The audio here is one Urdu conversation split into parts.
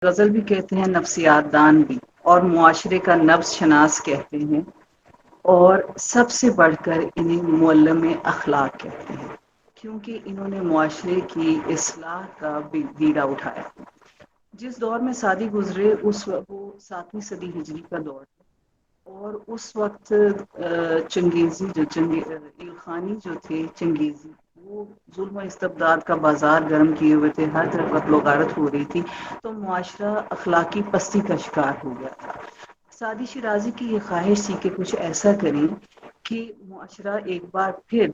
غزل بھی کہتے ہیں، نفسیات دان بھی، اور معاشرے کا نفس شناس کہتے ہیں، اور سب سے بڑھ کر انہیں معلم اخلاق کہتے ہیں، کیونکہ انہوں نے معاشرے کی اصلاح کا بیڑا اٹھایا۔ جس دور میں سعدی گزرے اس وہ 7ویں صدی ہجری کا دور ہے، اور اس وقت چنگیزی ایلخانی جو تھے چنگیزی، وہ ظلم و استبداد کا بازار گرم کیے ہوئے تھے، ہر طرف قتل و غارت ہو رہی تھی، تو معاشرہ اخلاقی پستی کا شکار ہو گیا تھا۔ سعدی شیرازی کی یہ خواہش تھی کہ کچھ ایسا کریں کہ معاشرہ ایک بار پھر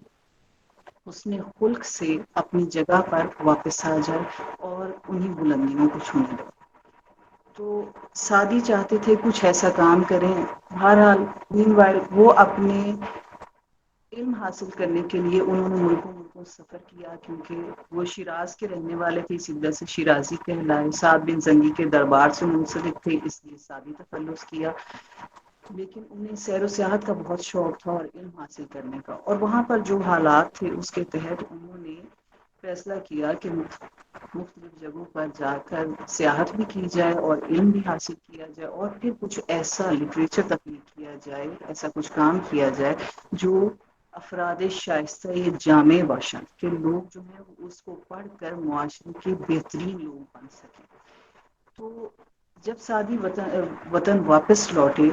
حسن خلق سے اپنی جگہ پر واپس آ جائے اور انہیں بلندیوں کو چھونے لگے۔ تو سعدی چاہتے تھے کچھ ایسا کام کریں۔ بہرحال وہ اپنے علم حاصل کرنے کے لیے انہوں نے ملکوں سفر کیا، کیونکہ وہ شیراز کے رہنے والے تھے، اس وجہ سے شیرازی کہلائے۔ سعد بن زنگی کے دربار سے منسلک تھے، اس لیے سعدی تخلص کیا، لیکن انہیں سیر و سیاحت کا بہت شوق تھا اور علم حاصل کرنے کا، اور وہاں پر جو حالات تھے اس کے تحت انہوں نے فیصلہ کیا کہ مختلف جگہوں پر جا کر سیاحت بھی کی جائے اور علم بھی حاصل کیا جائے، اور پھر کچھ ایسا لٹریچر تخلیق کیا جائے، ایسا کچھ کام کیا جائے جو افراد شائستہ یہ جامع باشن کے لوگ جو ہیں اس کو پڑھ کر معاشرے کے بہترین لوگ بن سکیں۔ تو جب سعدی وطن واپس لوٹے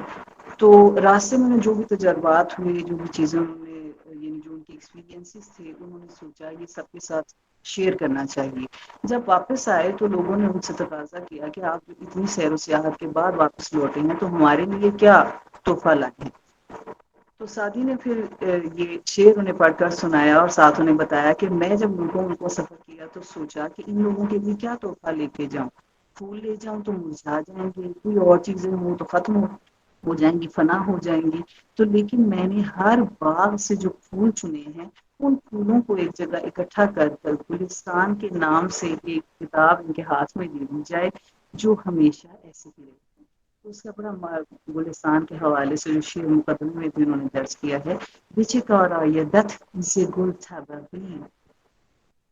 تو راستے میں جو بھی تجربات ہوئے، جو بھی چیزیں انہوں نے، یعنی جو ان کے ایکسپیرینسز تھے، انہوں نے سوچا یہ سب کے ساتھ شیئر کرنا چاہیے۔ جب واپس آئے تو لوگوں نے ان سے تقاضا کیا کہ آپ اتنی سیر و سیاحت کے بعد واپس لوٹے ہیں تو ہمارے لیے کیا تحفہ لائے ہیں۔ تو سعدی نے پھر یہ شعر انہیں پڑھ کر سنایا، اور ساتھ انہیں بتایا کہ میں جب ملکوں سفر کیا تو سوچا کہ ان لوگوں کے لیے کیا تحفہ لے کے جاؤں، پھول لے جاؤں تو مرجھا جائیں گے، کوئی اور چیزیں ہوں تو ختم ہو جائیں گی، فنا ہو جائیں گی، تو لیکن میں نے ہر باغ سے جو پھول چنے ہیں ان پھولوں کو ایک جگہ اکٹھا کر کر گلستان کے نام سے ایک کتاب ان کے ہاتھ میں دے دی جائے جو ہمیشہ ایسے ہی رہے۔ اس کا بڑا گلستان کے حوالے سے جو شعر مقدمے میں بھی انہوں نے درج کیا ہے، بیچے کارآیدت ز گل طبقی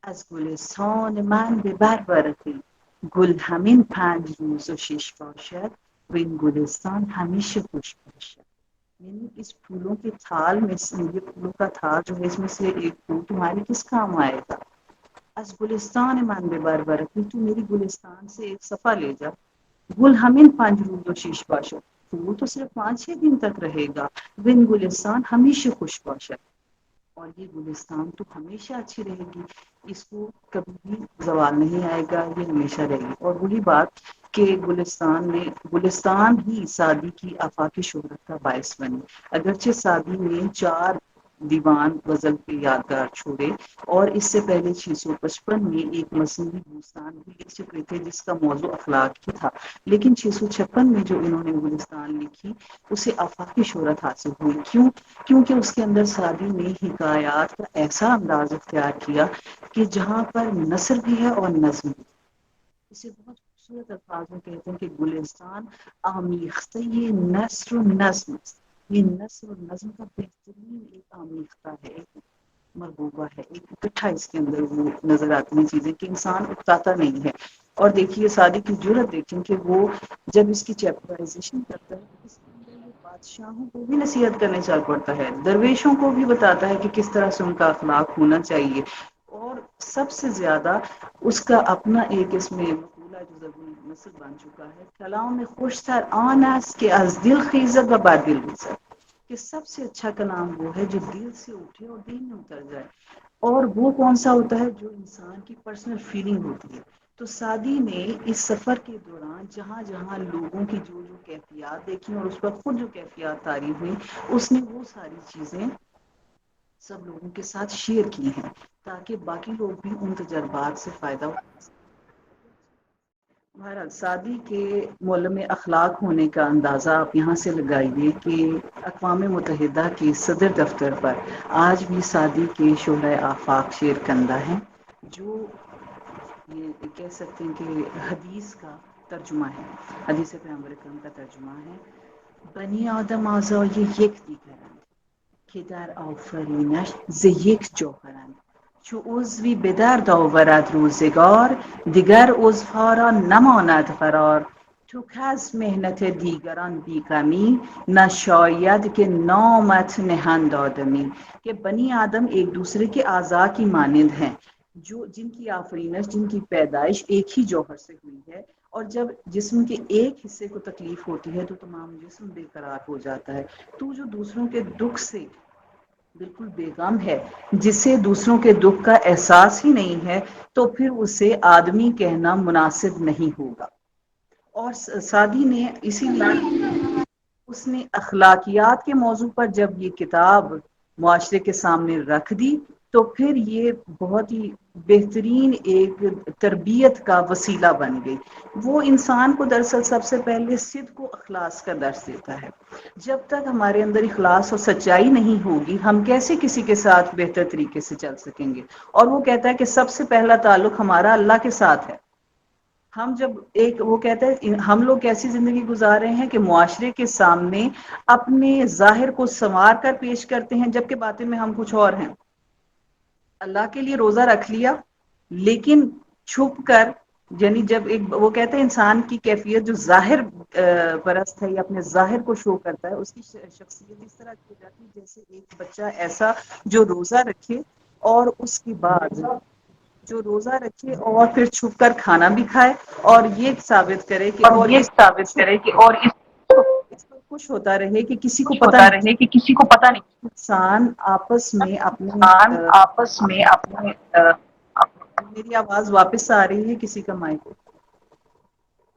از گلستان من به بر بارتی، گل همین 5 روز و 6 باشد و این گلستان همیشه خوش باشد۔ یعنی اس پھولوں کے تھال میں سے، یہ پھولوں کا تھال جو ہے، اس میں سے ایک پھول تمہارے کس کام آئے گا؟ از گلستان من به بر بارتی، تو میری گلستان سے ایک صفحہ لے جا، گل همین 5 روز و 6 باشد، پھول تو صرف 5 6 دن تک رہے گا، ون گلستان ہمیشہ خوش باشد، اور یہ گلستان تو ہمیشہ اچھی رہے گی، اس کو کبھی بھی زوال نہیں آئے گا، یہ ہمیشہ رہے گی۔ اور وہی بات کہ گلستان ہی سعدی کی آفاقی شہرت کا باعث بنی۔ اگرچہ سعدی نے 4 دیوان غزل کے یادگار چھوڑے، اور اس سے پہلے 655 میں ایک مصنوعی بوستان بھی لکھ چکے تھے جس کا موضوع اخلاق ہی تھا، لیکن 656 میں جو انہوں نے گلستان لکھی اسے آفاقی شہرت حاصل ہوئی۔ کیونکہ اس کے اندر سعدی نے حکایات کا ایسا انداز اختیار کیا کہ جہاں پر نثر بھی ہے اور نظم بھی۔ اسے بہت خوبصورت الفاظ میں کہتے ہیں کہ گلستان آمیختہ یہ نثر و نظم، یہ نثر و نظم کا بہترین ایک آمیختہ ہے، ایک مربوبہ ہے، ایک اکٹھا اس کے اندر وہ نظر آتی ہیں چیزیں کہ انسان اکتاتا نہیں ہے۔ اور دیکھیے سعدی کی جرت دیکھیں کہ وہ جب اس کی چیپٹرائزیشن کرتا ہے تو اس کے اندر وہ بادشاہوں کو بھی نصیحت کرنے چل پڑتا ہے، درویشوں کو بھی بتاتا ہے کہ کس طرح سے ان کا اخلاق ہونا چاہیے، اور سب سے زیادہ اس کا اپنا ایک اس میں مقولہ جو ضروری نثر بن چکا ہے، کلام خوش تر آن است کہ از دل خیزد و بر دل ریزد، کہ سب سے اچھا کلام وہ ہے جو دل سے اٹھے اور دل میں اتر جائے، اور وہ کون سا ہوتا ہے؟ جو انسان کی پرسنل فیلنگ ہوتی ہے۔ تو سعدی نے اس سفر کے دوران جہاں جہاں لوگوں کی جو جو کیفیات دیکھی اور اس پر خود جو کیفیات طاری ہوئی، اس نے وہ ساری چیزیں سب لوگوں کے ساتھ شیئر کی ہیں تاکہ باقی لوگ بھی ان تجربات سے فائدہ اٹھا سکیں۔ بہرحال سعدی کے معلم اخلاق ہونے کا اندازہ آپ یہاں سے لگائیے کہ اقوام متحدہ کے صدر دفتر پر آج بھی سعدی کے شعرۂ آفاق شعر کندہ ہیں، جو یہ کہہ سکتے ہیں کہ حدیث کا ترجمہ ہے، حدیث پیغمبر اکرم کا ترجمہ ہے۔ بنی آدم اعضای یک دیگرند که در آفرینش ز یک جوهرند، چو عضوی به درد آورد روزگار، دیگر عضوها را نماند قرار. تو کز محنت دیگران بیغمی، نشاید که نامت نهند آدمی. کہ بنی آدم ایک دوسرے کے اعضاء کی مانند ہیں، جو جن کی آفرینش، جن کی پیدائش ایک ہی جوہر سے ہوئی ہے، اور جب جسم کے ایک حصے کو تکلیف ہوتی ہے تو تمام جسم بے قرار ہو جاتا ہے۔ تو جو دوسروں کے دکھ سے بالکل بے غم ہے، جسے دوسروں کے دکھ کا احساس ہی نہیں ہے، تو پھر اسے آدمی کہنا مناسب نہیں ہوگا۔ اور سعدی نے اسی لیے اس نے اخلاقیات کے موضوع پر جب یہ کتاب معاشرے کے سامنے رکھ دی تو پھر یہ بہت ہی بہترین ایک تربیت کا وسیلہ بن گئی۔ وہ انسان کو دراصل سب سے پہلے صدق و اخلاص کا درس دیتا ہے۔ جب تک ہمارے اندر اخلاص اور سچائی نہیں ہوگی، ہم کیسے کسی کے ساتھ بہتر طریقے سے چل سکیں گے؟ اور وہ کہتا ہے کہ سب سے پہلا تعلق ہمارا اللہ کے ساتھ ہے۔ ہم جب ایک وہ کہتے ہیں ہم لوگ کیسی زندگی گزار رہے ہیں کہ معاشرے کے سامنے اپنے ظاہر کو سنوار کر پیش کرتے ہیں، جبکہ باطن میں ہم کچھ اور ہیں۔ اللہ کے لیے روزہ رکھ لیا، لیکن چھپ کر، یعنی جب ایک وہ کہتے ہیں انسان کی کیفیت جو ظاہر پرست ہے یا اپنے ظاہر کو شو کرتا ہے، اس کی شخصیت اس طرح کی ہو جاتی ہے جیسے ایک بچہ ایسا جو روزہ رکھے اور اس کے بعد جو روزہ رکھے اور پھر چھپ کر کھانا بھی کھائے اور یہ ثابت کرے کہ اور یہ ثابت کرے کہ اور اس پر خوش ہوتا رہے کہ کسی کو خوش پتہ ہوتا نہیں رہے کہ کسی کو پتہ نہیں۔ انسان آپس میں اپنے انسان آپس میں اپنے میری آواز واپس آ رہی ہے کسی کا مائک؟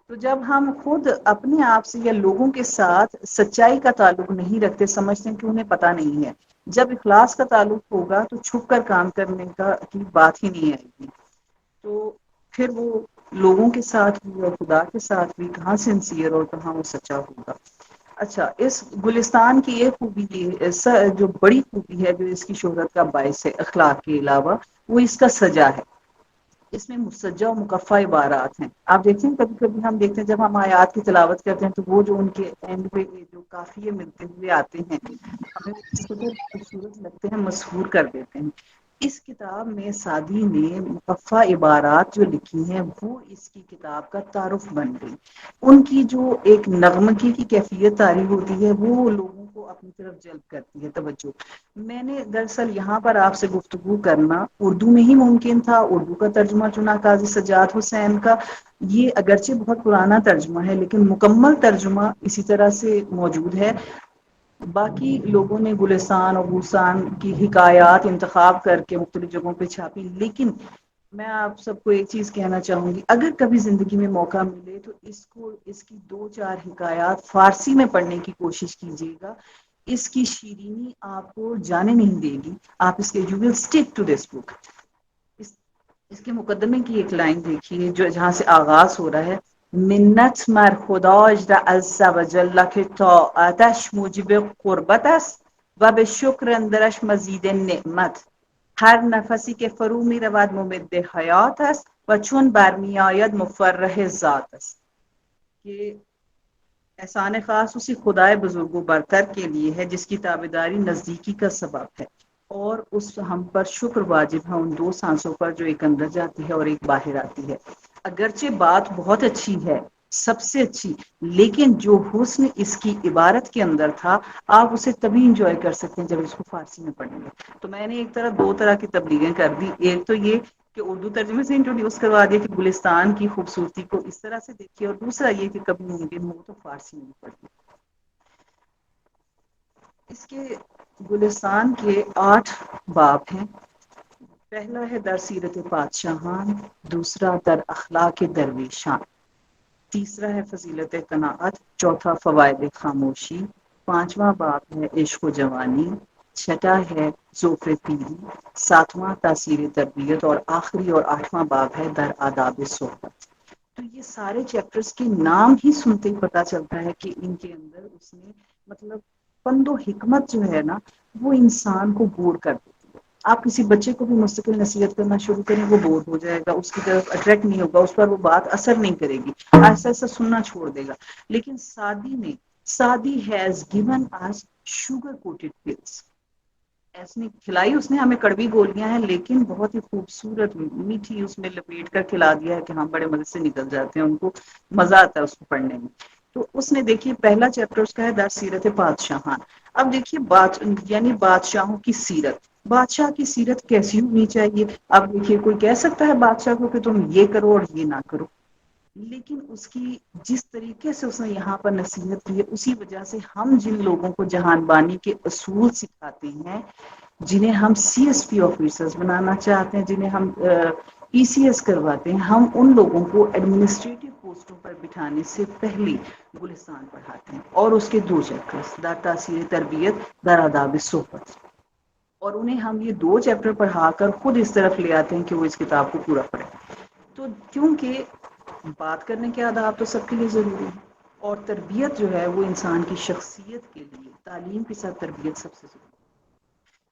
تو جب ہم خود اپنے آپ سے یا لوگوں کے ساتھ سچائی کا تعلق نہیں رکھتے، سمجھتے ہیں کہ انہیں پتہ نہیں ہے، جب اخلاص کا تعلق ہوگا تو چھپ کر کام کرنے کی بات ہی نہیں آئے گی۔ تو پھر وہ لوگوں کے ساتھ بھی اور خدا کے ساتھ بھی کہاں سنسیئر اور کہاں وہ سچا ہوگا۔ اچھا، اس گلستان کی ایک خوبی جو بڑی خوبی ہے جو اس کی شہرت کا باعث ہے اخلاق کے علاوہ، وہ اس کا سجا ہے۔ اس میں مسجع و مکفہ عبارات ہیں۔ آپ دیکھتے ہیں کبھی کبھی ہم دیکھتے ہیں جب ہم آیات کی تلاوت کرتے ہیں تو وہ جو ان کے اینڈ پہ جو قافیے ملتے ہوئے آتے ہیں، ہمیں اس قدر خوبصورت لگتے ہیں، مسحور کر دیتے ہیں۔ اس کتاب میں سعدی نے مکفہ عبارات جو لکھی ہیں وہ اس کی کتاب کا تعارف بن گئی۔ ان کی جو ایک نغمگی کی کیفیت طاری ہوتی ہے وہ لوگوں کو اپنی طرف جلب کرتی ہے توجہ۔ میں نے دراصل یہاں پر آپ سے گفتگو کرنا اردو میں ہی ممکن تھا، اردو کا ترجمہ چنا قاضی سجاد حسین کا۔ یہ اگرچہ بہت پرانا ترجمہ ہے لیکن مکمل ترجمہ اسی طرح سے موجود ہے۔ باقی لوگوں نے گلستان اور بوستان کی حکایات انتخاب کر کے مختلف جگہوں پہ چھاپی، لیکن میں آپ سب کو ایک چیز کہنا چاہوں گی، اگر کبھی زندگی میں موقع ملے تو اس کی 2-4 حکایات فارسی میں پڑھنے کی کوشش کیجیے گا۔ اس کی شیرینی آپ کو جانے نہیں دے گی۔ آپ اس کے you will stick to this book. اس کے مقدمے کی ایک لائن دیکھیے جو جہاں سے آغاز ہو رہا ہے: منت مر خدا اجدا عز و جل که طاعتش موجب قربت است و به شکر اندرش مزید نعمت. هر نفسی که فرو می رود ممد حیات است و چون برمی آید مفرح ذات است. کہ احسان خاص اسی خدائے بزرگ و برتر کے لیے ہے جس کی تابعداری نزدیکی کا سبب ہے، اور اس ہم پر شکر واجب ہے ان 2 سانسوں پر جو ایک اندر جاتی ہے اور ایک باہر آتی ہے۔ اگرچہ بات بہت اچھی ہے، سب سے اچھی، لیکن جو حسن اس کی عبارت کے اندر تھا آپ اسے تبھی انجوائے کر سکتے ہیں جب اس کو فارسی میں پڑھیں گے۔ تو میں نے ایک طرح 2 طرح کی تبلیغیں کر دی، ایک تو یہ کہ اردو ترجمے سے انٹروڈیوس کروا دیا کہ گلستان کی خوبصورتی کو اس طرح سے دیکھیے، اور دوسرا یہ کہ کبھی ممکن ہو تو فارسی میں پڑھیے۔ اس کے گلستان کے 8 باب ہیں۔ پہلا ہے در سیرت پادشاہان، دوسرا در اخلاق درویشان، تیسرا ہے فضیلت قناعت، چوتھا فوائد خاموشی، 5واں باب ہے عشق و جوانی، چھٹا ہے ذوق پیری، 7واں تاثیر تربیت، اور آخری اور 8واں باب ہے در آداب صحبت۔ تو یہ سارے چیپٹرز کے نام ہی سنتے ہی پتا چلتا ہے کہ ان کے اندر اس نے مطلب پند و حکمت جو ہے نا وہ انسان کو بور کر دیتی ہے۔ آپ کسی بچے کو بھی مستقل نصیحت کرنا شروع کریں وہ بور ہو جائے گا، اس کی طرف اٹریکٹ نہیں ہوگا، اس پر وہ بات اثر نہیں کرے گی، ایسا ایسا سننا چھوڑ دے گا۔ لیکن Saadi has given us sugar coated pills. ایسے نہیں کھلائی اس نے ہمیں، کڑوی گولیاں ہیں لیکن بہت ہی خوبصورت میٹھی اس میں لپیٹ کر کھلا دیا ہے کہ ہم بڑے مزے سے نکل جاتے ہیں، ان کو مزہ آتا ہے اس کو پڑھنے میں۔ تو اس نے دیکھیے پہلا چیپٹر اس کا ہے در سیرت بادشاہان۔ اب دیکھیے یعنی بادشاہوں کی سیرت، بادشاہ کی سیرت کیسی ہونی چاہیے۔ اب دیکھیے کوئی کہہ سکتا ہے بادشاہ کو کہ تم یہ کرو اور یہ نہ کرو، لیکن اس کی جس طریقے سے اس نے یہاں پر نصیحت کی ہے، اسی وجہ سے ہم جن لوگوں کو جہان بانی کے اصول سکھاتے ہیں، جنہیں ہم سی ایس پی آفیسرز بنانا چاہتے ہیں، جنہیں ہم پی سی ایس کرواتے ہیں، ہم ان لوگوں کو ایڈمنسٹریٹو پوسٹوں پر بٹھانے سے پہلے گلستان پڑھاتے ہیں، اور اس کے 2 چیپٹر در تاثیر تربیت، در آداب صحبت، اور انہیں ہم یہ 2 چیپٹر پڑھا کر خود اس طرف لے آتے ہیں کہ وہ اس کتاب کو پورا پڑھیں۔ تو کیونکہ بات کرنے کے آداب تو سب کے لیے ضروری ہے، اور تربیت جو ہے وہ انسان کی شخصیت کے لیے تعلیم کے ساتھ تربیت سب سے ضروری ہے۔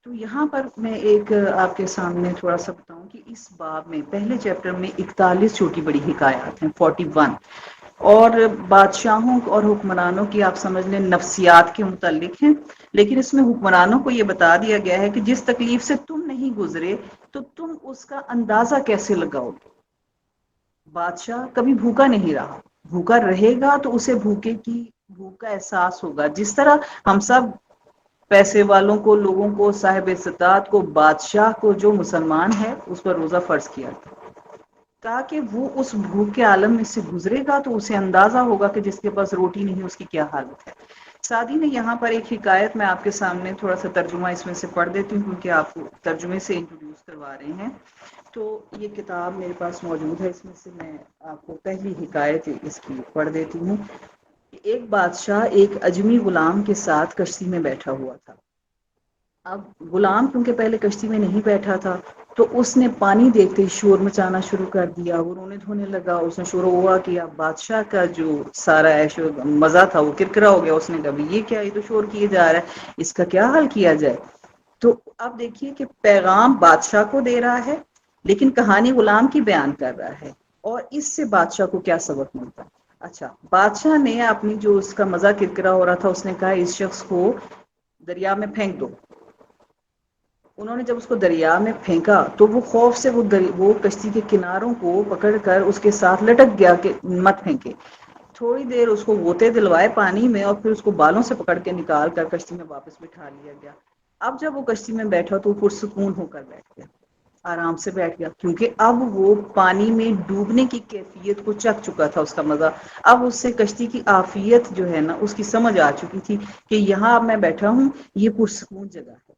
تو یہاں پر میں ایک آپ کے سامنے تھوڑا سا بتاؤں کہ اس باب میں پہلے چیپٹر میں 41 چھوٹی بڑی حکایات ہیں، 41، اور بادشاہوں اور حکمرانوں کی آپ سمجھ لیں نفسیات کے متعلق ہیں، لیکن اس میں حکمرانوں کو یہ بتا دیا گیا ہے کہ جس تکلیف سے تم نہیں گزرے تو تم اس کا اندازہ کیسے لگاؤ گے۔ بادشاہ کبھی بھوکا نہیں رہا، بھوکا رہے گا تو اسے بھوک کا احساس ہوگا، جس طرح ہم سب پیسے والوں کو، لوگوں کو، صاحب استطاعت کو، بادشاہ کو جو مسلمان ہے اس پر روزہ فرض کیا تھا تاکہ وہ اس بھوک کے عالم میں سے گزرے گا تو اسے اندازہ ہوگا کہ جس کے پاس روٹی نہیں اس کی کیا حالت ہے۔ سعدی نے یہاں پر ایک حکایت میں آپ کے سامنے تھوڑا سا ترجمہ اس میں سے پڑھ دیتی ہوں کیونکہ آپ کو ترجمے سے انٹروڈیوس کروا رہے ہیں۔ تو یہ کتاب میرے پاس موجود ہے، اس میں سے میں آپ کو پہلی حکایت اس کی پڑھ دیتی ہوں۔ ایک بادشاہ ایک اجمی غلام کے ساتھ کشتی میں بیٹھا ہوا تھا۔ اب غلام کیونکہ پہلے کشتی میں نہیں بیٹھا تھا تو اس نے پانی دیکھتے ہی شور مچانا شروع کر دیا، وہ رونے دھونے لگا، اس نے شور ہوا کیا۔ بادشاہ کا جو سارا عیش و مزہ تھا وہ کرکرا ہو گیا، اس نے کہا یہ کیا، یہ تو شور کیے جا رہا ہے، اس کا کیا حل کیا جائے۔ تو اب دیکھیے کہ پیغام بادشاہ کو دے رہا ہے لیکن کہانی غلام کی بیان کر رہا ہے، اور اس سے بادشاہ کو کیا سبق ملتا ہے۔ اچھا، بادشاہ نے اپنی جو اس کا مزہ کرکرا ہو رہا تھا اس نے کہا اس شخص کو دریا میں پھینک دو۔ انہوں نے جب اس کو دریا میں پھینکا تو وہ خوف سے وہ کشتی کے کناروں کو پکڑ کر اس کے ساتھ لٹک گیا کہ مت پھینکے۔ تھوڑی دیر اس کو غوطے دلوائے پانی میں اور پھر اس کو بالوں سے پکڑ کے نکال کر کشتی میں واپس بٹھا لیا گیا۔ اب جب وہ کشتی میں بیٹھا تو وہ پرسکون ہو کر بیٹھ گیا، آرام سے بیٹھ گیا، کیونکہ اب وہ پانی میں ڈوبنے کی کیفیت کو چکھ چکا تھا، اس کا مزہ۔ اب اس سے کشتی کی عافیت جو ہے نا اس کی سمجھ آ چکی تھی کہ یہاں اب میں بیٹھا ہوں، یہ پرسکون جگہ ہے۔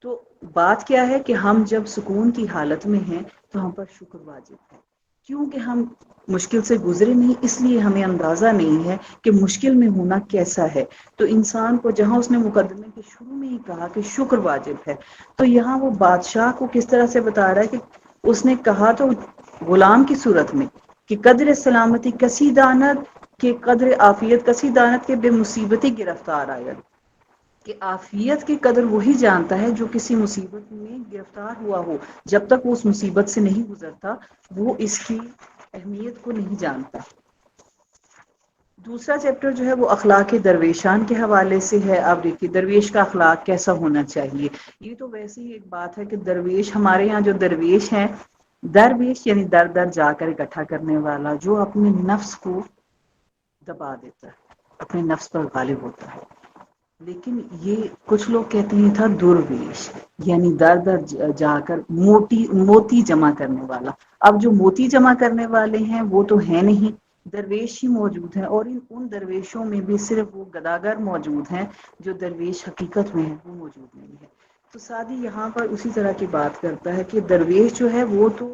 تو بات کیا ہے کہ ہم جب سکون کی حالت میں ہیں تو ہم پر شکر واجب ہے، کیونکہ ہم مشکل سے گزرے نہیں، اس لیے ہمیں اندازہ نہیں ہے کہ مشکل میں ہونا کیسا ہے۔ تو انسان کو جہاں اس نے مقدمے کے شروع میں ہی کہا کہ شکر واجب ہے، تو یہاں وہ بادشاہ کو کس طرح سے بتا رہا ہے کہ اس نے کہا تو غلام کی صورت میں کہ قدر سلامتی کسی دانت کہ قدر عافیت کسی دانت کے بے مصیبتی گرفتار آید، کہ عافیت کی قدر وہی جانتا ہے جو کسی مصیبت میں گرفتار ہوا ہو، جب تک وہ اس مصیبت سے نہیں گزرتا وہ اس کی اہمیت کو نہیں جانتا۔ دوسرا چیپٹر جو ہے وہ اخلاق درویشان کے حوالے سے ہے۔ آپ دیکھیے درویش کا اخلاق کیسا ہونا چاہیے۔ یہ تو ویسے ہی ایک بات ہے کہ درویش، ہمارے یہاں جو درویش ہیں، درویش یعنی در در جا کر اکٹھا کرنے والا، جو اپنے نفس کو دبا دیتا ہے، اپنے نفس پر غالب ہوتا ہے۔ لیکن یہ کچھ لوگ کہتے ہیں تھا درویش، یعنی در در جا کر موتی جمع کرنے والا۔ اب جو موتی جمع کرنے والے ہیں وہ تو ہے نہیں، درویش ہی موجود ہیں، اور ان درویشوں میں بھی صرف وہ گداگر موجود ہیں، جو درویش حقیقت میں ہے وہ موجود نہیں ہے۔ تو سعدی یہاں پر اسی طرح کی بات کرتا ہے کہ درویش جو ہے وہ تو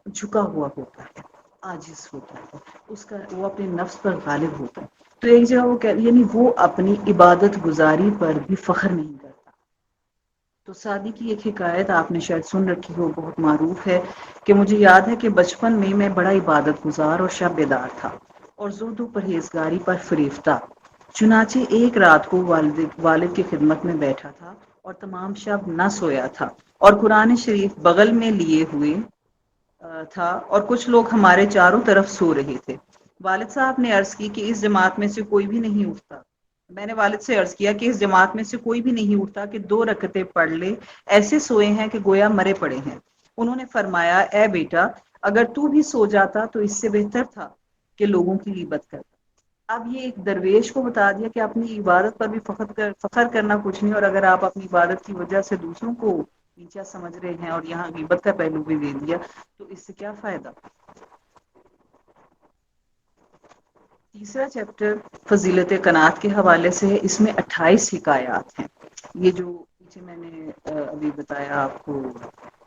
جھکا ہوا ہوتا ہے، عاجز ہوتا ہے، اس کا وہ اپنے نفس پر غالب ہوتا ہے۔ تو ایک جگہ وہ یعنی وہ اپنی عبادت گزاری پر بھی فخر نہیں کرتا۔ تو سعدی کی ایک حکایت آپ نے شاید سن رکھی ہو، بہت معروف ہے، کہ مجھے یاد ہے کہ بچپن میں بڑا عبادت گزار اور شب بیدار تھا اور زہد و پرہیزگاری پر فریفتہ۔ چنانچہ ایک رات کو والد کی خدمت میں بیٹھا تھا اور تمام شب نہ سویا تھا، اور قرآن شریف بغل میں لیے ہوئے تھا، اور کچھ لوگ ہمارے چاروں طرف سو رہے تھے۔ والد صاحب نے عرض کی کہ اس جماعت میں سے کوئی بھی نہیں اٹھتا۔ میں نے والد سے عرض کیا کہ اس جماعت میں سے کوئی بھی نہیں اٹھتا کہ 2 رکعتیں پڑھ لے، ایسے سوئے ہیں کہ گویا مرے پڑے ہیں۔ انہوں نے فرمایا، اے بیٹا، اگر تو بھی سو جاتا تو اس سے بہتر تھا کہ لوگوں کی غیبت کرتا۔ اب یہ ایک درویش کو بتا دیا کہ اپنی عبادت پر بھی فخر کرنا کچھ نہیں، اور اگر آپ اپنی عبادت کی وجہ سے دوسروں کو نیچا سمجھ رہے ہیں اور یہاں غیبت کا پہلو بھی دے دیا تو اس سے کیا فائدہ۔ تیسرا چیپٹر فضیلت قناعت کے حوالے سے ہے، اس میں 28 حکایات ہیں۔ یہ جو پیچھے میں نے ابھی بتایا آپ کو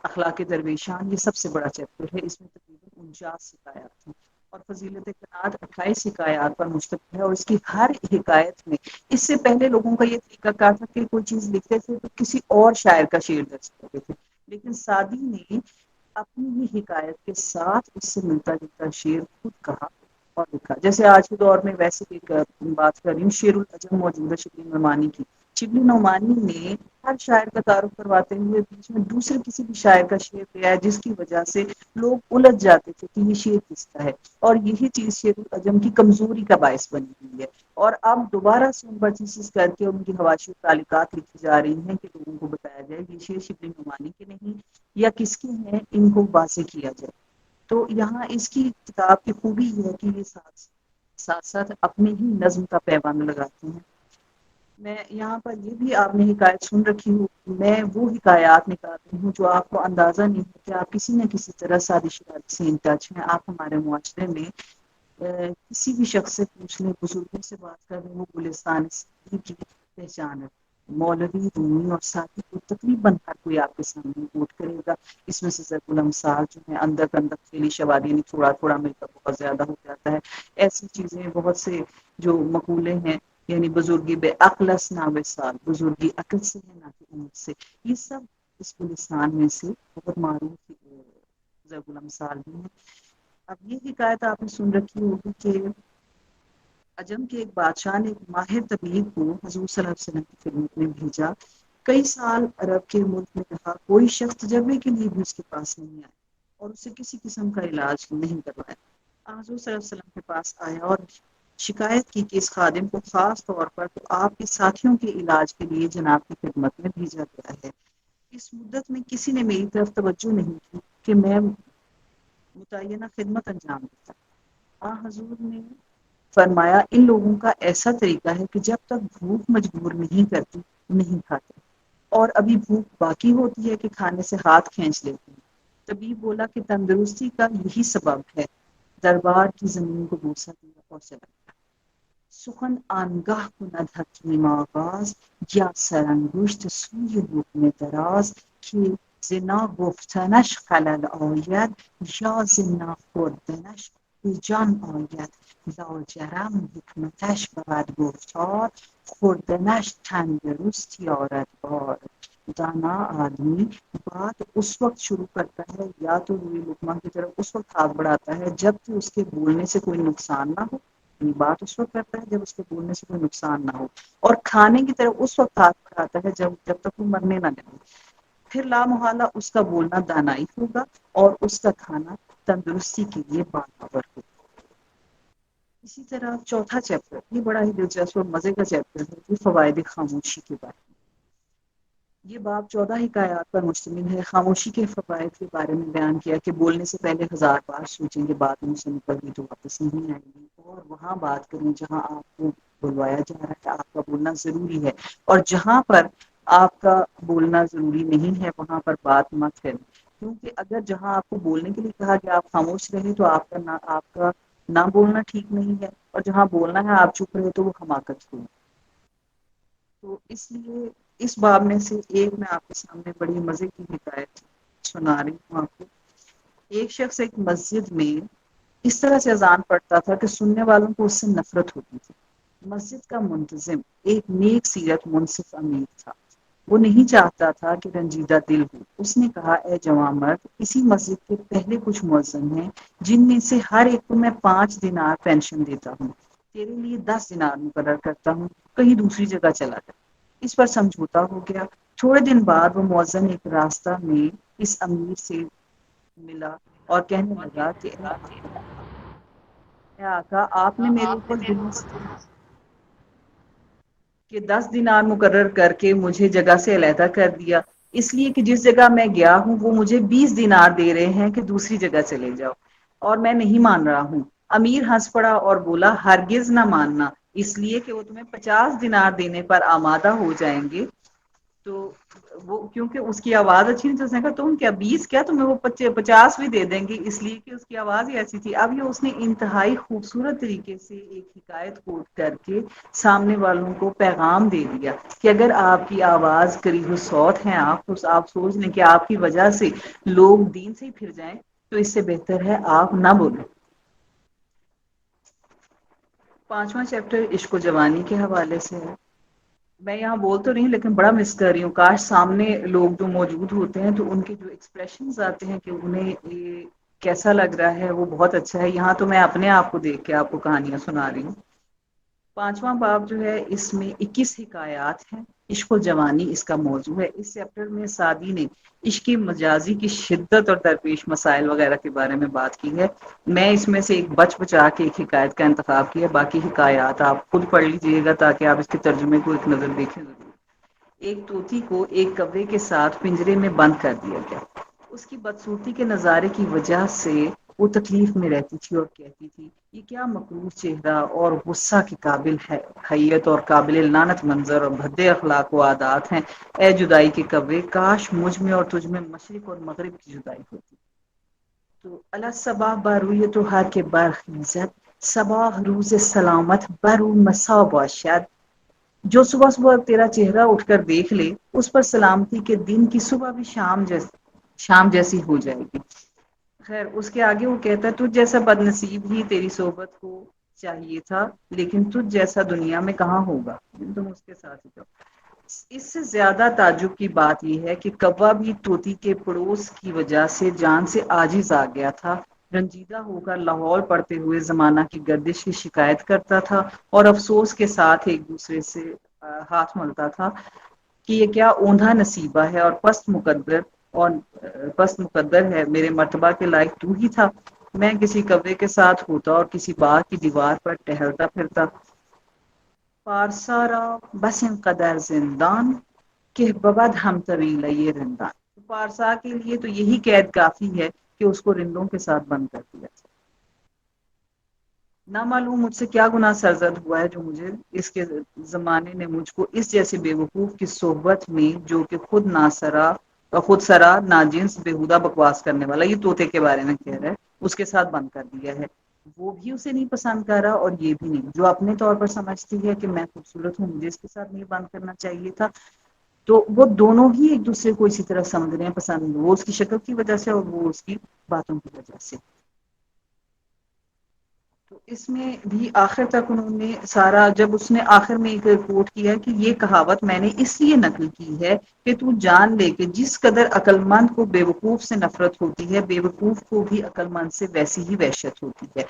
اخلاق درویشان، یہ سب سے بڑا چیپٹر ہے، اس میں تقریباً 49 حکایات ہیں، اور فضیلت قناعت 28 حکایات پر مشتمل ہے، اور اس کی ہر حکایت میں، اس سے پہلے لوگوں کا یہ طریقہ کار تھا کہ کوئی چیز لکھتے تھے تو کسی اور شاعر کا شعر درج کرتے تھے، لیکن سعدی نے اپنی ہی حکایت کے ساتھ اس سے ملتا جلتا شعر خود کہا اور لکھا۔ جیسے آج کے دور میں ویسے ایک بات کر رہی ہوں، شعر العجم موجود ہے شبلی نعمانی کی۔ شبلی نعمانی نے ہر شاعر کا تعارف کرواتے ہوئے بیچ میں دوسرے کسی بھی شاعر کا شعر دیا ہے، جس کی وجہ سے لوگ الجھ جاتے تھے کہ یہ شعر کس کا ہے، اور یہی چیز شعر العجم کی کمزوری کا باعث بنی ہوئی ہے۔ اور اب دوبارہ سے ان پرچیز کر کے ان کی حواشی و تعلیقات لکھی جا رہی ہیں کہ لوگوں کو بتایا جائے یہ شعر شبلی نعمانی کے نہیں یا کس کے ہیں، ان کو واضح کیا جائے۔ تو یہاں اس کی کتاب کی خوبی یہ ہے کہ یہ ساتھ ساتھ اپنے ہی نظم کا پیغام لگاتے ہیں۔ میں یہاں پر یہ بھی آپ نے حکایت سن رکھی ہوں، میں وہ حکایات نکالتی ہوں جو آپ کو اندازہ نہیں ہے کہ آپ کسی نہ کسی طرح سازش سے ان ٹچ ہیں۔ آپ ہمارے معاشرے میں کسی بھی شخص سے پوچھ لیں، بزرگوں سے بات کر لیں، وہ گلستان کی پہچان ہے۔ مولوی، رومی اور ساتھی کو تقریباً ہر کوئی آپ کے سامنے کوٹ کرے گا۔ اس میں سے ضرب الامثال جو ہے، اندک اندک کھیلی شوادی، یعنی تھوڑا تھوڑا مل کر بہت زیادہ ہو جاتا ہے، ایسی چیزیں بہت سے جو مقولے ہیں، یعنی بزرگی بے عقل است نہ وصال، بزرگی عقل سے ہے نہ کہ عمر سے، یہ سب اس گلستان میں سے بہت معروف ضرب الامثال بھی ہیں۔ اب یہ حکایت آپ نے سن رکھی ہوگی کہ عجم کے ایک بادشاہ نے ایک ماہر طبیب کو حضور صلی اللہ علیہ وسلم کی خدمت میں بھیجا۔ کئی سال عرب کے ملک میں رہا، کوئی شخص تجربے کے لیے بھی اس کے پاس نہیں آیا اور اسے کسی قسم کا علاج نہیں کروایا۔ حضور صلی اللہ علیہ وسلم کے پاس آیا اور شکایت کی کہ اس خادم کو خاص طور پر تو آپ کے ساتھیوں کے علاج کے لیے جناب کی خدمت میں بھیجا گیا ہے۔ اس مدت میں کسی نے میری طرف توجہ نہیں کی کہ میں متعینہ خدمت انجام دیتا۔ حضور نے فرمایا، ان لوگوں کا ایسا طریقہ ہے کہ جب تک بھوک مجبور نہیں کرتی نہیں کھاتے، اور ابھی بھوک باقی ہوتی ہے کہ کھانے سے ہاتھ کھینچ لیتے ہیں۔ طبیب بولا کہ تندرستی کا یہی سبب ہے۔ دربار کی زمین کو بوسہ دیا اور چلا گیا۔ سخن آنگاہ کند حکیم آغاز، یا سرانگشت سوی حکم دراز، که زنا گفتنش خلل آید، یا زنا خوردنش به جان آید. لاجرم حکمتش بود گفتار، خوردنش تندرستی آرد بار۔ دانا آدمی بات اس وقت شروع کرتا ہے یا تو روئی لقمہ کی طرف اس وقت ہاتھ بڑھاتا ہے جب کہ اس کے بولنے سے کوئی نقصان نہ ہو، بات اس وقت کرتا ہے جب اس کے بولنے سے کوئی نقصان نہ ہو، اور کھانے کی طرف اس وقت ہاتھ بڑھاتا ہے جب تک وہ مرنے نہ لگے۔ پھر لامحالہ اس کا بولنا دانائی ہوگا اور اس کا کھانا تندرستی کے لیے بانور ہوگا۔ اسی طرح چوتھا چیپٹر، یہ بڑا ہی دلچسپ اور مزے کا چیپٹر ہے، یہ فوائد خاموشی کے بارے میں۔ یہ باب 14 حکایات پر مشتمل ہے۔ خاموشی کے فوائد کے بارے میں بیان کیا کہ بولنے سے پہلے 1000 بار سوچیں کہ بات منہ سے نکل گئی تو واپس نہیں آئے گی، اور وہاں بات کریں جہاں آپ کو بلوایا جا رہا ہے، آپ کا بولنا ضروری ہے، اور جہاں پر آپ کا بولنا ضروری نہیں ہے وہاں پر بات مت کریں، کیونکہ اگر جہاں آپ کو بولنے کے لیے کہا کہ آپ خاموش رہیں تو آپ کا نہ بولنا ٹھیک نہیں ہے، اور جہاں بولنا ہے آپ چپ رہے تو وہ حماقت ہوئی۔ تو اس لیے اس باب میں سے ایک میں آپ کے سامنے بڑی مزے کی حکایت سنا رہی ہوں آپ کو۔ ایک شخص ایک مسجد میں اس طرح سے اذان پڑھتا تھا کہ سننے والوں کو اس سے نفرت ہوتی تھی۔ مسجد کا منتظم ایک نیک سیرت منصف امیر تھا، وہ نہیں چاہتا تھا کہ رنجیدہ دل ہو۔ اس نے کہا، اے جوان مرد، اسی مسجد کے پہلے کچھ مؤذن ہیں جن میں سے ہر ایک کو میں 5 دینار پینشن دیتا ہوں، تیرے لیے 10 دینار مقرر کرتا ہوں، کہیں دوسری جگہ چلا جا۔ اس پر سمجھوتا ہو گیا۔ تھوڑے دن بعد وہ مؤذن ایک راستہ میں اس امیر سے ملا اور کہنے لگا کہ اے آقا، آپ نے میرے اوپر کہ 10 دینار مقرر کر کے مجھے جگہ سے علیحدہ کر دیا، اس لیے کہ جس جگہ میں گیا ہوں وہ مجھے 20 دینار دے رہے ہیں کہ دوسری جگہ چلے جاؤ، اور میں نہیں مان رہا ہوں۔ امیر ہنس پڑا اور بولا ہرگز نہ ماننا، اس لیے کہ وہ تمہیں 50 دینار دینے پر آمادہ ہو جائیں گے۔ تو وہ کیونکہ اس کی آواز اچھی نہیں، تو اس نے کہا تم کیا 20، کیا تمہیں وہ 50 بھی دے دیں گے، اس لیے کہ اس کی آواز ہی ایسی تھی۔ اب یہ اس نے انتہائی خوبصورت طریقے سے ایک حکایت کوٹ کر کے سامنے والوں کو پیغام دے دیا کہ اگر آپ کی آواز قریب الصوت ہیں، آپ سوچ لیں کہ آپ کی وجہ سے لوگ دین سے ہی پھر جائیں، تو اس سے بہتر ہے آپ نہ بولیں۔ 5واں چیپٹر عشق و جوانی کے حوالے سے ہے۔ میں یہاں بول تو رہی ہوں لیکن بڑا مس کر رہی ہوں، کاش سامنے لوگ جو موجود ہوتے ہیں تو ان کے جو ایکسپریشنز آتے ہیں کہ انہیں یہ کیسا لگ رہا ہے وہ بہت اچھا ہے۔ یہاں تو میں اپنے آپ کو دیکھ کے آپ کو کہانیاں سنا رہی ہوں۔ 5واں باب جو ہے اس میں 21 حکایات ہیں۔ عشق و جوانی اس کا موضوع ہے۔ اس چیپٹر میں سعدی نے عشق مجازی کی شدت اور درپیش مسائل وغیرہ کے بارے میں بات کی ہے۔ میں اس میں سے ایک بچ بچا کے ایک حکایت کا انتخاب کیا، باقی حکایات آپ خود پڑھ لیجئے گا تاکہ آپ اس کے ترجمے کو ایک نظر دیکھیں ضرور۔ ایک طوطی کو ایک کوے کے ساتھ پنجرے میں بند کر دیا گیا۔ اس کی بدصورتی کے نظارے کی وجہ سے وہ تکلیف میں رہتی تھی اور کہتی تھی یہ کیا مکروہ چہرہ اور غصہ کے قابل ہے حیت اور قابل لعنت منظر اور بھدے اخلاق و عادات ہیں۔ اے جدائی کے کوے، کاش مجھ میں اور تجھ میں مشرق اور مغرب کی جدائی ہوتی۔ تو اللہ صباح بارویت و ہر کے برخیزد، صباح روز سلامت برو مسا باشد۔ جو صبح صبح تیرا چہرہ اٹھ کر دیکھ لے اس پر سلامتی کے دن کی صبح بھی شام جیسی ہو جائے گی۔ خیر اس کے آگے وہ کہتا ہے تجھ جیسا بد نصیب ہی تیری صحبت کو چاہیے تھا، لیکن تجھ جیسا دنیا میں کہاں ہوگا، تم اس کے ساتھ ہی جاؤ۔ اس سے زیادہ تعجب کی بات یہ ہے کہ کوا بھی طوطی کے پڑوس کی وجہ سے جان سے عاجز آ گیا تھا۔ رنجیدہ ہو کر لاہور پڑھتے ہوئے زمانہ کی گردش کی شکایت کرتا تھا اور افسوس کے ساتھ ایک دوسرے سے ہاتھ ملتا تھا کہ یہ کیا اوندھا نصیبہ ہے اور پست مقدر ہے، میرے مرتبہ کے لائق تو ہی تھا۔ میں کسی کوے کے ساتھ ہوتا اور کسی باغ کی دیوار پر ٹہلتا پھرتا۔ پارسا را بس ان قدر زندان کہ ببد ہم طویل یہ رندان۔ پارسا کے لیے تو یہی قید کافی ہے کہ اس کو رندوں کے ساتھ بند کر دیا جائے۔ نہ معلوم مجھ سے کیا گناہ سرزد ہوا ہے جو مجھے اس کے زمانے نے مجھ کو اس جیسے بے وقوف کی صحبت میں، جو کہ خود سرا ناجنس بےہودہ بکواس کرنے والا، یہ طوطے کے بارے میں کہہ رہا ہے، اس کے ساتھ بند کر دیا ہے۔ وہ بھی اسے نہیں پسند کر رہا اور یہ بھی نہیں، جو اپنے طور پر سمجھتی ہے کہ میں خوبصورت ہوں مجھے اس کے ساتھ نہیں بند کرنا چاہیے تھا۔ تو وہ دونوں ہی ایک دوسرے کو اسی طرح سمجھ رہے ہیں، پسند وہ اس کی شکل کی وجہ سے اور وہ اس کی باتوں کی وجہ سے۔ تو اس میں بھی آخر تک انہوں نے سارا، جب اس نے آخر میں ایک کوٹ کیا کہ یہ کہاوت میں نے اس لیے نقل کی ہے کہ تو جان لے کہ جس قدر عقل مند کو بے وقوف سے نفرت ہوتی ہے، بے وقوف کو بھی عقل مند سے ویسی ہی وحشت ہوتی ہے۔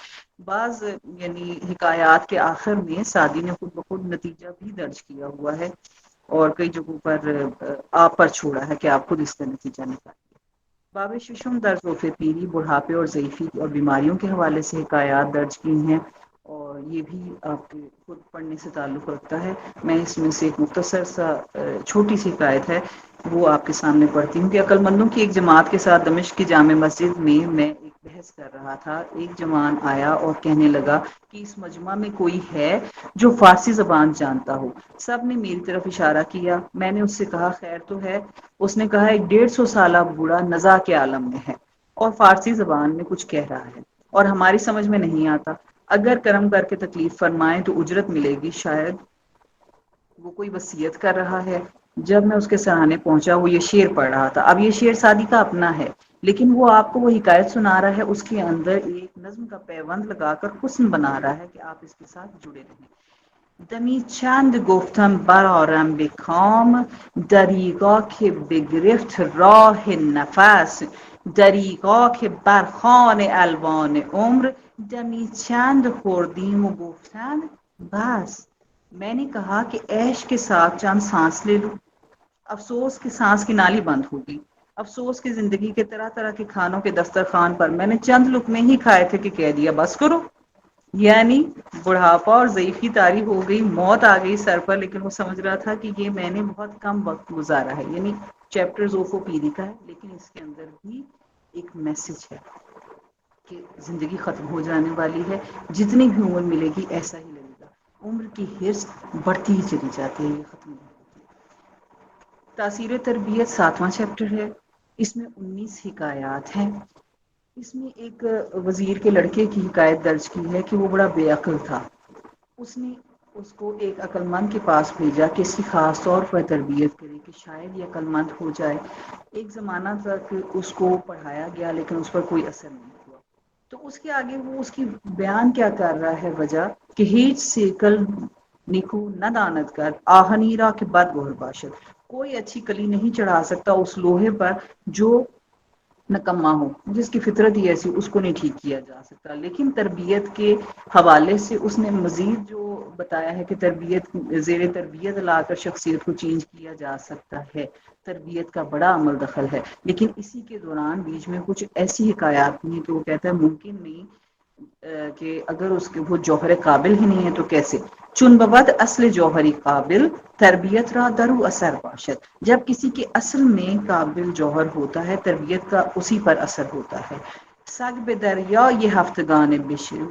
بعض یعنی حکایات کے آخر میں سعدی نے خود بخود نتیجہ بھی درج کیا ہوا ہے اور کئی جگہوں پر آپ پر چھوڑا ہے کہ آپ خود اس کا نتیجہ نکالیں۔ باب ششم در ذوف پیری، بڑھاپے اور ضعیفی اور بیماریوں کے حوالے سے حکایات درج کی ہیں اور یہ بھی آپ کے خود پڑھنے سے تعلق رکھتا ہے۔ میں اس میں سے ایک مختصر سا چھوٹی سی حکایت ہے وہ آپ کے سامنے پڑھتی ہوں کہ عقل مندوں کی ایک جماعت کے ساتھ دمشق کی جامع مسجد میں ایک بحث کر رہا تھا۔ ایک جوان آیا اور کہنے لگا کہ اس مجمع میں کوئی ہے جو فارسی زبان جانتا ہو۔ سب نے میری طرف اشارہ کیا۔ میں نے اس سے کہا خیر تو ہے؟ اس نے کہا ایک 150 سالہ بوڑھا نزاع کے عالم میں ہے اور فارسی زبان میں کچھ کہہ رہا ہے اور ہماری سمجھ میں نہیں آتا، اگر کرم کر کے تکلیف فرمائیں تو اجرت ملے گی، شاید وہ کوئی وصیت کر رہا ہے۔ جب میں اس کے سرانے پہنچا وہ یہ شعر پڑھ رہا تھا۔ اب یہ شعر سعدی کا اپنا ہے لیکن وہ آپ کو وہ حکایت سنا رہا ہے، اس کے اندر ایک نظم کا پیوند لگا کر حسن بنا رہا ہے کہ آپ اس کے ساتھ جڑے رہیں۔ دمی چند گفتم برآرم به کام، دریغا که بگرفت راه نفس، دریغا که بر خوان الوان عمر، دمی چند خوردیم و گفتند بس۔ میں نے کہا کہ عیش کے ساتھ چند سانس لے لوں، افسوس کی سانس کی نالی بند ہوگی۔ افسوس کی زندگی کے طرح طرح کے کھانوں کے دسترخوان پر میں نے چند لقمے ہی کھائے تھے کہ کہہ دیا بس کرو۔ یعنی بڑھاپا اور ضعیفی طاری ہو گئی، موت آ گئی سر پر، لیکن وہ سمجھ رہا تھا کہ یہ میں نے بہت کم وقت گزارا ہے. یعنی چیپٹر زوفو پیری کا ہے، لیکن اس کے اندر بھی ایک میسج ہے کہ زندگی ختم ہو جانے والی ہے، جتنی بھی عمر ملے گی ایسا ہی لگے گا. عمر کی حرص بڑھتی ہی چلی جاتی ہے، یہ ختم نہیں ہوتی. تاثیر تربیت 7واں چیپٹر ہے. اس میں 19 حکایات ہیں. اس میں ایک وزیر کے لڑکے کی حکایت درج کی ہے کہ وہ بڑا بے عقل تھا. اس نے اس کو ایک عقل مند کے پاس بھیجا کہ اس کی خاص طور پر تربیت کرے کہ شاید یہ عقل مند ہو جائے. ایک زمانہ تک اس کو پڑھایا گیا لیکن اس پر کوئی اثر نہیں ہوا. تو اس کے آگے وہ اس کی بیان کیا کر رہا ہے وجہ کہ ہیچ سیکل نکو نہ دانت کر آہنیرا کے بد گور باشد. کوئی اچھی کلی نہیں چڑھا سکتا اس لوہے پر جو نکما ہو، جس کی فطرت ہی ایسی اس کو نہیں ٹھیک کیا جا سکتا. لیکن تربیت کے حوالے سے اس نے مزید جو بتایا ہے کہ تربیت زیر تربیت لا کر شخصیت کو چینج کیا جا سکتا ہے. تربیت کا بڑا عمل دخل ہے، لیکن اسی کے دوران بیچ میں کچھ ایسی حکایات نہیں تو وہ کہتا ہے ممکن نہیں کہ اگر اس کے وہ جوہر قابل ہی نہیں ہے تو کیسے. چن ببد اصل جوہری قابل تربیت را درو اثر باشد. جب کسی کے اصل میں قابل جوہر ہوتا ہے تربیت کا اسی پر اثر ہوتا ہے. سگ بے دریا یہ ہفتگان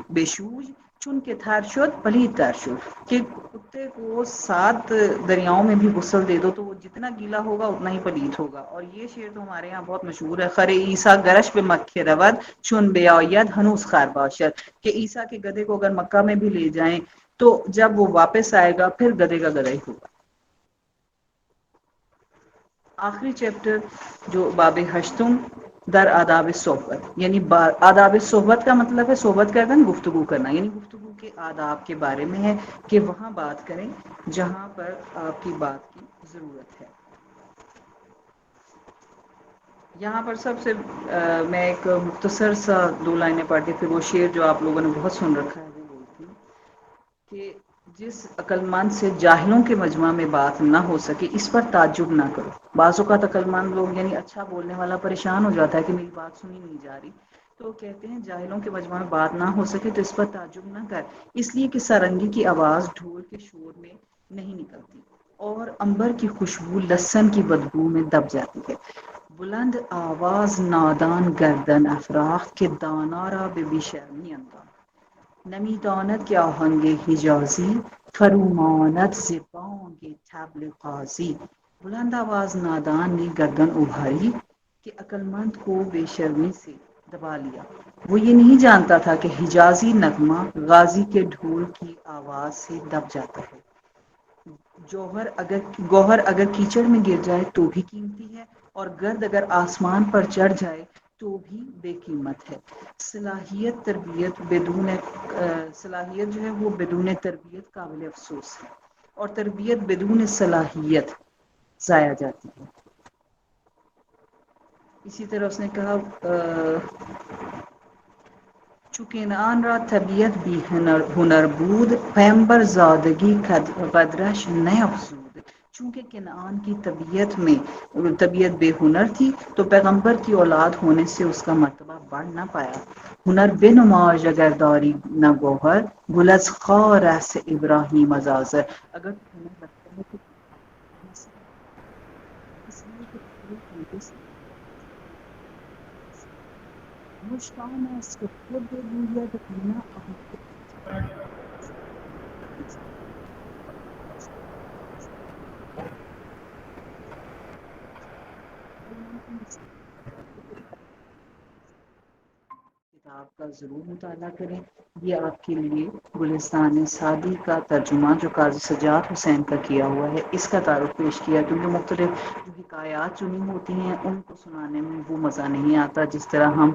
بشوج چن کے تھر شد پلید تر شد. کہ کتے کو 7 دریاؤں میں بھی غسل دے دو تو وہ جتنا گیلا ہوگا اتنا ہی پلید ہوگا. اور یہ شعر تو ہمارے یہاں بہت مشہور ہے. خر عیسیٰ گرش پہ مکھ رود چن بیاید ہنوز خر باشد. کہ عیسیٰ کے گدھے کو اگر مکہ میں بھی لے جائیں تو جب وہ واپس آئے گا پھر گدھے کا گدھا ہی ہوگا. آخری چیپٹر جو باب ہشتم در آداب صحبت، یعنی آداب صحبت کا مطلب ہے صحبت کرنا گفتگو کرنا، یعنی گفتگو کے آداب کے بارے میں ہے کہ وہاں بات کریں جہاں پر آپ کی بات کی ضرورت ہے. یہاں پر سب سے میں ایک مختصر سا 2 لائنیں پڑھتی پھر وہ شعر جو آپ لوگوں نے بہت سن رکھا ہے وہ بولتی ہوں کہ جس عقل مند سے جاہلوں کے مجمع میں بات نہ ہو سکے اس پر تعجب نہ کرو. بعض اوقات عقل مند لوگ یعنی اچھا بولنے والا پریشان ہو جاتا ہے کہ میری بات سنی نہیں جا رہی تو کہتے ہیں جاہلوں کے مجمع میں بات نہ ہو سکے تو اس پر تعجب نہ کر، اس لیے کہ سارنگی کی آواز ڈھول کے شور میں نہیں نکلتی اور عنبر کی خوشبو لہسن کی بدبو میں دب جاتی ہے. بلند آواز نادان گردن افراخت کے دانا را به بی شرمی انداخت. نمی داند که آهنگ حجازی فروماند ز بانگ طبل غازی. بلند آواز نادان نے گردن ابھاری کہ عقلمند کو بے شرمی سے دبا لیا. وہ یہ نہیں جانتا تھا کہ حجازی نغمہ غازی کے ڈھول کی آواز سے دب جاتا ہے. گوہر اگر کیچڑ میں گر جائے تو بھی قیمتی ہے اور گرد اگر آسمان پر چڑھ جائے تو بھی بے قیمت ہے. صلاحیت جو ہے وہ بدون تربیت قابل افسوس ہے اور تربیت بدون صلاحیت ضائع جاتی ہے. اسی طرح اس نے کہا چونکہ را طبیعت بھی ہنر بود پیمبر زادگی قدرش نیافزود. چونکہ کنعان کی طبیعت بے ہنر تھی تو پیغمبر کی اولاد ہونے سے اس کا مرتبہ بڑھ نہ پایا. ہنر بنماش اگر داری نہ گوہر گل از خار است ابراہیم از آذر. اگر ہنر رکھتا ہے تو اس لیے کہ پورے طریقے سے مشکان است که خود بگوید نه آنکه کتاب کا ضرور مطالعہ کریں. یہ آپ کے لیے گلستان سعدی کا ترجمہ جو قاضی سجاد حسین کا کیا ہوا ہے اس کا تعارف پیش کیا کیونکہ مختلف جو حکایات چنی ہوتی ہیں ان کو سنانے میں وہ مزہ نہیں آتا جس طرح ہم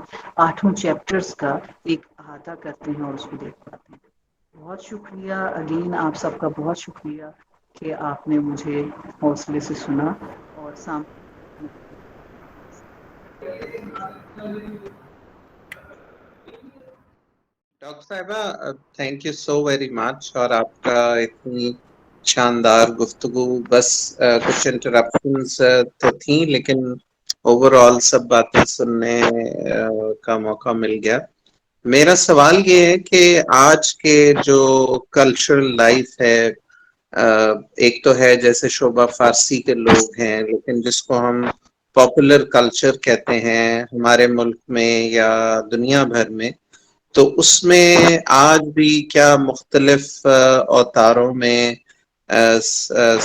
8 چیپٹرز کا ایک احاطہ کرتے ہیں اور اس کو دیکھ پاتے ہیں. بہت شکریہ اگین آپ سب کا بہت شکریہ کہ آپ نے مجھے حوصلے سے سنا اور ڈاکٹر صاحبہ thank you so very much. اور آپ کا اتنی شاندار گفتگو، بس کچھ انٹرپشنز تو تھیں لیکن اوور آل سب باتیں سننے کا موقع مل گیا. میرا سوال یہ ہے کہ آج کے جو کلچرل لائف ہے، ایک تو ہے جیسے شعبہ فارسی کے لوگ ہیں، لیکن جس کو ہم پاپولر کلچر کہتے ہیں ہمارے ملک میں یا دنیا بھر میں، تو اس میں آج بھی کیا مختلف اوتاروں میں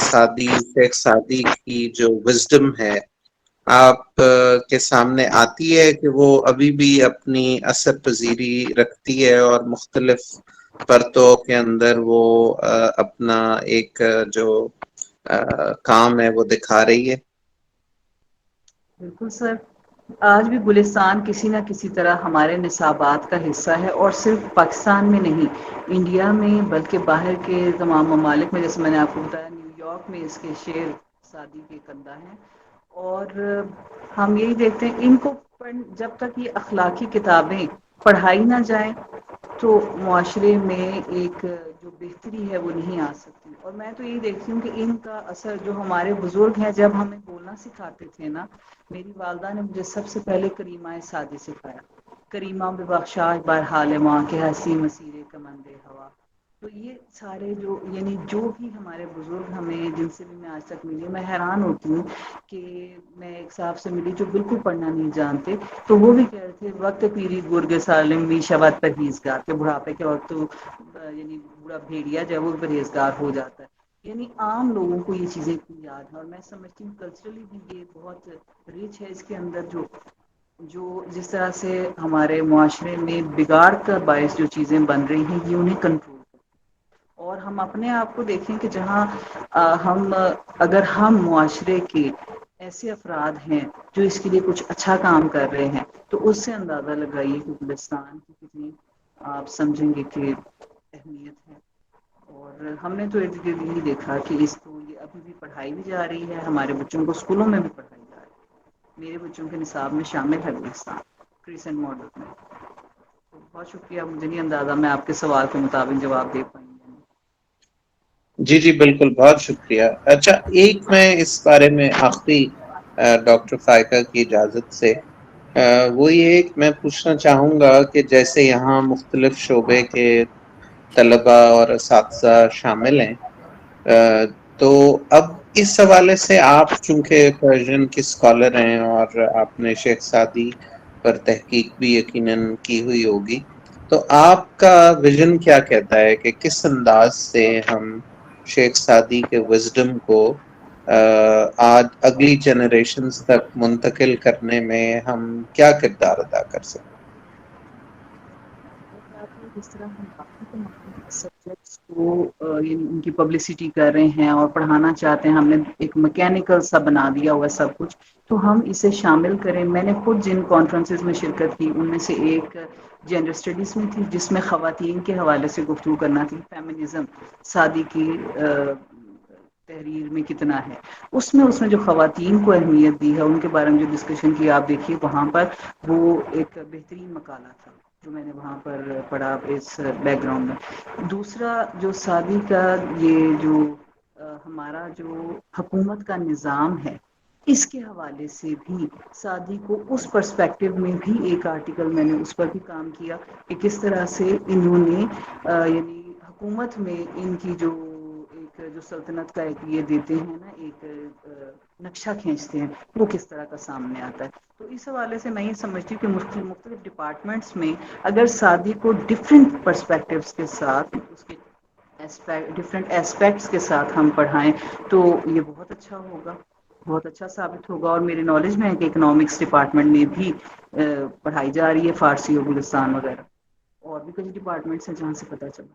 سعدی شیخ سعدی کی جو وزڈم ہے آپ کے سامنے آتی ہے کہ وہ ابھی بھی اپنی اثر پذیری رکھتی ہے اور مختلف پرتوں کے اندر وہ اپنا ایک جو کام ہے وہ دکھا رہی ہے؟ بالکل سر، آج بھی گلستان کسی نہ کسی طرح ہمارے نصابات کا حصہ ہے، اور صرف پاکستان میں نہیں، انڈیا میں بلکہ باہر کے تمام ممالک میں، جیسے میں نے آپ کو بتایا نیو یارک میں اس کے شعر سعدی کے کندہ ہیں۔ اور ہم یہی دیکھتے ہیں ان کو جب تک یہ اخلاقی کتابیں پڑھائی نہ جائیں تو معاشرے میں ایک جو بہتری ہے وہ نہیں آ سکتی۔ اور میں تو یہی دیکھتی ہوں کہ ان کا اثر جو ہمارے بزرگ ہیں جب ہمیں بولنا سکھاتے تھے نا، میری والدہ نے مجھے سب سے پہلے کریمہ سعدی سکھایا، کریمہ بے بخشاش برحال ماں کے ہنسی مسیرے کمند ہوا۔ تو یہ سارے جو بھی ہمارے بزرگ ہمیں جن سے بھی میں آج تک ملی، میں حیران ہوتی ہوں کہ میں ایک صاحب سے ملی جو بالکل پڑھنا نہیں جانتے، تو وہ بھی کہہ رہے تھے وقت پیری گرگ سالم بھی شبد پرہیزگار، کے بڑھاپے کے وقت یعنی بوڑھا بھیڑیا جو ہے وہ پرہیزگار ہو جاتا ہے۔ یعنی عام لوگوں کو یہ چیزیں یاد ہیں، اور میں سمجھتی ہوں کلچرلی بھی یہ بہت ریچ ہے اس کے اندر، جو جس طرح سے ہمارے معاشرے میں بگاڑ کا باعث جو چیزیں بن رہی ہیں یہ انہیں کنٹرول کرتی ہیں۔ اور ہم اپنے آپ کو دیکھیں کہ جہاں اگر ہم معاشرے کے ایسے افراد ہیں جو اس کے لیے کچھ اچھا کام کر رہے ہیں، تو اس سے اندازہ لگائیے کہ گلستان کی کتنی آپ سمجھیں گے کہ اہمیت ہے۔ اور ہم نے تو ارد گرد یہی دیکھا کہ اس کو یہ ابھی بھی پڑھائی بھی جا رہی ہے، ہمارے بچوں کو اسکولوں میں بھی پڑھائی جا رہی ہے، میرے بچوں کے نصاب میں شامل ہے گلستان کریسنٹ ماڈل میں۔ تو بہت شکریہ، مجھے نہیں اندازہ میں آپ کے سوال کے مطابق جواب دے پائی ہوں۔ جی جی بالکل، بہت شکریہ۔ اچھا، ایک میں اس بارے میں آخری ڈاکٹر فائقہ کی اجازت سے وہ یہ میں پوچھنا چاہوں گا کہ جیسے یہاں مختلف شعبے کے طلباء اور اساتذہ شامل ہیں، تو اب اس حوالے سے آپ چونکہ پرشین کے اسکالر ہیں اور آپ نے شیخ سعدی پر تحقیق بھی یقیناً کی ہوئی ہوگی، تو آپ کا ویژن کیا کہتا ہے کہ کس انداز سے ہم شیخ سعدی کے وزڈم کو آج اگلی جنریشنز تک منتقل کرنے میں ہم کیا کردار ادا کر سکتے؟ جس طرح ہم باقی تمام سبجیکٹس کو یعنی ان کی پبلسٹی کر رہے ہیں اور پڑھانا چاہتے ہیں، ہم نے ایک میکینیکل سا بنا دیا ہوا سب کچھ، تو ہم اسے شامل کریں۔ میں نے خود جن کانفرنسز میں شرکت کی ان میں سے ایک جینڈر اسٹڈیز میں تھی، جس میں خواتین کے حوالے سے گفتگو کرنا تھی، فیمنزم سعدی کی تحریر میں کتنا ہے، اس میں جو خواتین کو اہمیت دی ہے ان کے بارے میں جو ڈسکشن کی، آپ دیکھیے وہاں پر وہ ایک بہترین مقالہ تھا جو میں نے وہاں پر پڑھا اس بیک گراؤنڈ میں۔ دوسرا جو سعدی کا یہ جو ہمارا جو حکومت کا نظام ہے، اس کے حوالے سے بھی سعدی کو اس پرسپیکٹو میں بھی ایک آرٹیکل میں نے اس پر بھی کام کیا کہ کس طرح سے انہوں نے یعنی حکومت میں ان کی جو سلطنت کا ایک یہ دیتے ہیں نا، ایک نقشہ کھینچتے ہیں، وہ کس طرح کا سامنے آتا ہے۔ تو اس حوالے سے میں یہ سمجھتی ہوں کہ مختلف ڈپارٹمنٹس میں اگر سعدی کو ڈفرینٹ پرسپیکٹوز کے ساتھ، اس کے ڈفرینٹ ایسپیکٹس کے ساتھ ہم پڑھائیں تو یہ بہت اچھا ہوگا، بہت اچھا ثابت ہوگا۔ اور میرے نالج میں ہے کہ اکنامکس ڈپارٹمنٹ میں بھی پڑھائی جا رہی ہے فارسی اور گلستان وغیرہ، اور بھی کچھ ڈپارٹمنٹس ہیں جہاں سے پتہ چلا۔